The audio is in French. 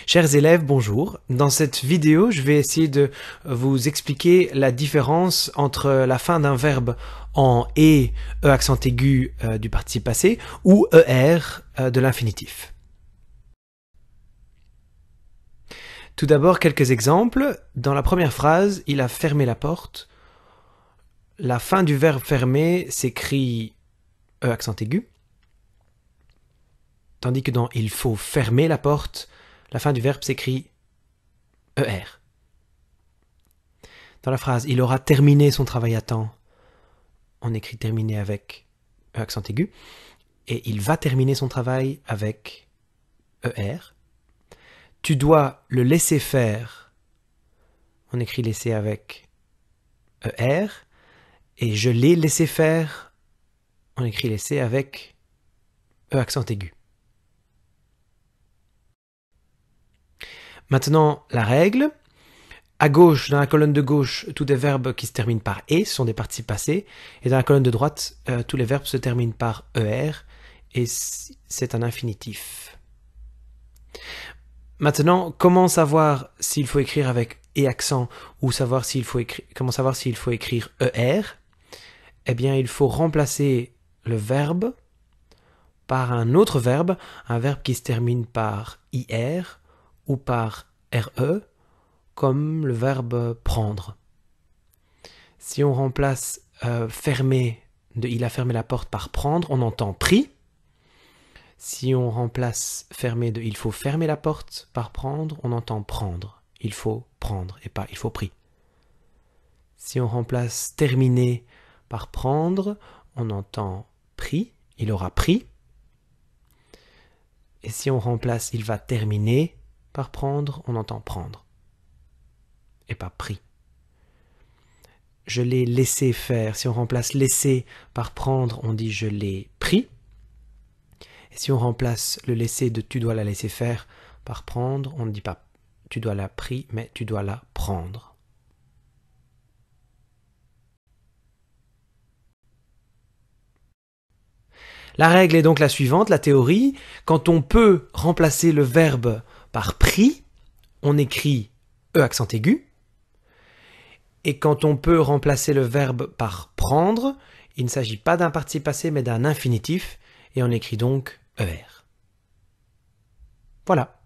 Chers élèves, bonjour. Dans cette vidéo, je vais essayer de vous expliquer la différence entre la fin d'un verbe en E accent aigu du participe passé ou ER de l'infinitif. Tout d'abord, quelques exemples. Dans la première phrase, il a fermé la porte. La fin du verbe fermer s'écrit E accent aigu. Tandis que dans il faut fermer la porte, la fin du verbe s'écrit ER. Dans la phrase il aura terminé son travail à temps, on écrit terminé avec E accent aigu. Et il va terminer son travail avec ER. Tu dois le laisser faire, on écrit laisser avec ER. Et je l'ai laissé faire, on écrit laisser avec E accent aigu. Maintenant, la règle. À gauche, dans la colonne de gauche, tous les verbes qui se terminent par « et » sont des participes passés. Et dans la colonne de droite, tous les verbes se terminent par « er » et c'est un infinitif. Maintenant, comment savoir s'il faut écrire avec « et » accent ou comment savoir s'il faut écrire « er » Eh bien, il faut remplacer le verbe par un autre verbe, un verbe qui se termine par « ir » ou par « re », comme le verbe prendre. Si on remplace fermer de il a fermé la porte par prendre, on entend pris. Si on remplace fermer de il faut fermer la porte par prendre, on entend prendre. Il faut prendre et pas il faut pris. Si on remplace terminer par prendre, on entend pris, il aura pris. Et si on remplace il va terminer par prendre, on entend prendre et pas pris. Je l'ai laissé faire. Si on remplace laisser par prendre, on dit je l'ai pris. Et si on remplace le laisser de tu dois la laisser faire par prendre, on ne dit pas tu dois la pris, mais tu dois la prendre. La règle est donc la suivante, la théorie. Quand on peut remplacer le verbe par pris, on écrit E accent aigu. Et quand on peut remplacer le verbe par prendre, il ne s'agit pas d'un participe passé mais d'un infinitif, et on écrit donc ER. Voilà.